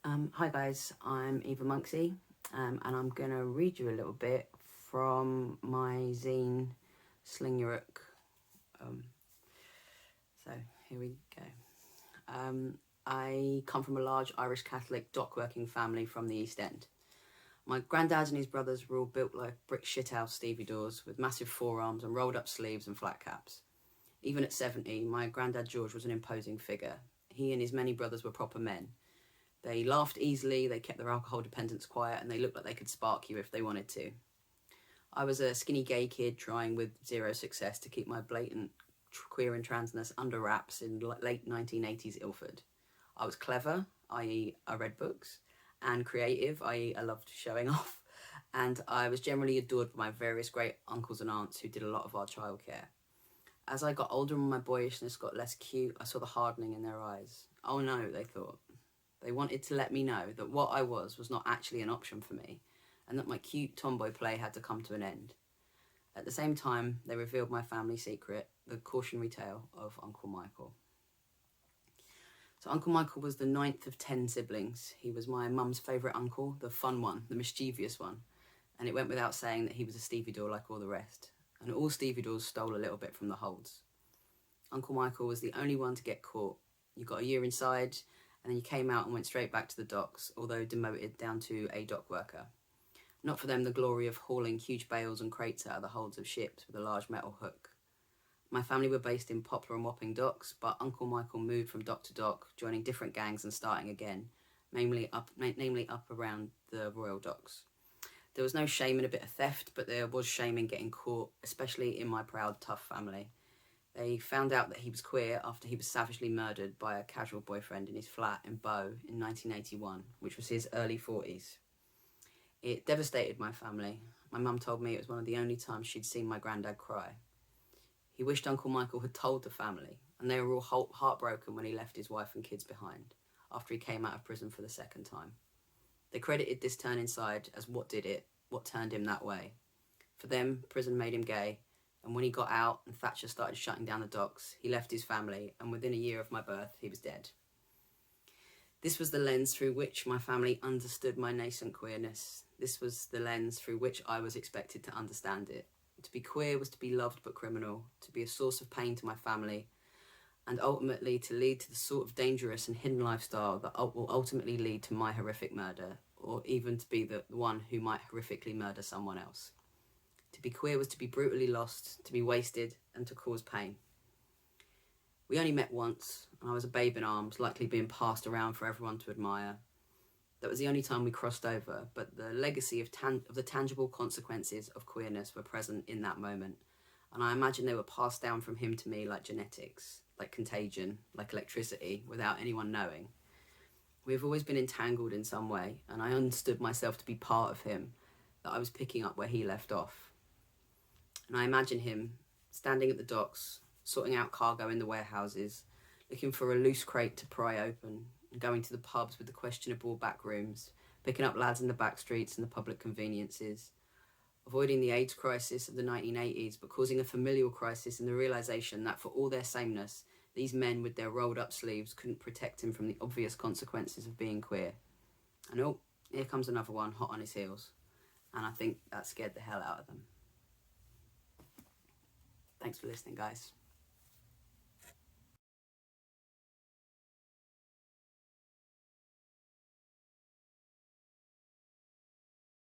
Hi guys, I'm Eva Monxy, and I'm going to read you a little bit from my zine, Sling. So here we go. I come from a large Irish Catholic dockworking family from the East End. My granddad and his brothers were all built like brick shithouse stevedores with massive forearms and rolled up sleeves and flat caps. Even at 70, my granddad George was an imposing figure. He and his many brothers were proper men. They laughed easily, they kept their alcohol dependence quiet, and they looked like they could spark you if they wanted to. I was a skinny gay kid trying with zero success to keep my blatant queer and transness under wraps in late 1980s Ilford. I was clever, i.e. I read books, and creative, i.e. I loved showing off, and I was generally adored by my various great uncles and aunts who did a lot of our childcare. As I got older and my boyishness got less cute, I saw the hardening in their eyes. Oh no, they thought. They wanted to let me know that what I was not actually an option for me, and that my cute tomboy play had to come to an end. At the same time, they revealed my family secret, the cautionary tale of Uncle Michael. So Uncle Michael was the 9th of 10 siblings. He was my mum's favourite uncle, the fun one, the mischievous one, and it went without saying that he was a stevedore like all the rest, and all stevedores stole a little bit from the holds. Uncle Michael was the only one to get caught. You got a year inside, and then you came out and went straight back to the docks, although demoted down to a dock worker. Not for them the glory of hauling huge bales and crates out of the holds of ships with a large metal hook. My family were based in Poplar and Wapping docks, but Uncle Michael moved from dock to dock, joining different gangs and starting again, namely up around the Royal Docks. There was no shame in a bit of theft, but there was shame in getting caught, especially in my proud, tough family. They found out that he was queer after he was savagely murdered by a casual boyfriend in his flat in Bow in 1981, which was his early 40s. It devastated my family. My mum told me it was one of the only times she'd seen my granddad cry. He wished Uncle Michael had told the family, and they were all heartbroken when he left his wife and kids behind, after he came out of prison for the second time. They credited this turn inside as what turned him that way. For them, prison made him gay, and when he got out and Thatcher started shutting down the docks, he left his family, and within a year of my birth, he was dead. This was the lens through which my family understood my nascent queerness. This was the lens through which I was expected to understand it. To be queer was to be loved but criminal, to be a source of pain to my family, and ultimately to lead to the sort of dangerous and hidden lifestyle that will ultimately lead to my horrific murder, or even to be the one who might horrifically murder someone else. To be queer was to be brutally lost, to be wasted, and to cause pain. We only met once, and I was a babe in arms, likely being passed around for everyone to admire. That was the only time we crossed over, but the legacy of the tangible consequences of queerness were present in that moment, and I imagine they were passed down from him to me like genetics, like contagion, like electricity, without anyone knowing. We've always been entangled in some way, and I understood myself to be part of him, that I was picking up where he left off. And I imagine him standing at the docks, sorting out cargo in the warehouses, looking for a loose crate to pry open, and going to the pubs with the questionable back rooms, picking up lads in the back streets and the public conveniences, avoiding the AIDS crisis of the 1980s, but causing a familial crisis in the realisation that for all their sameness, these men with their rolled up sleeves couldn't protect him from the obvious consequences of being queer. And oh, here comes another one hot on his heels. And I think that scared the hell out of them. Thanks for listening, guys.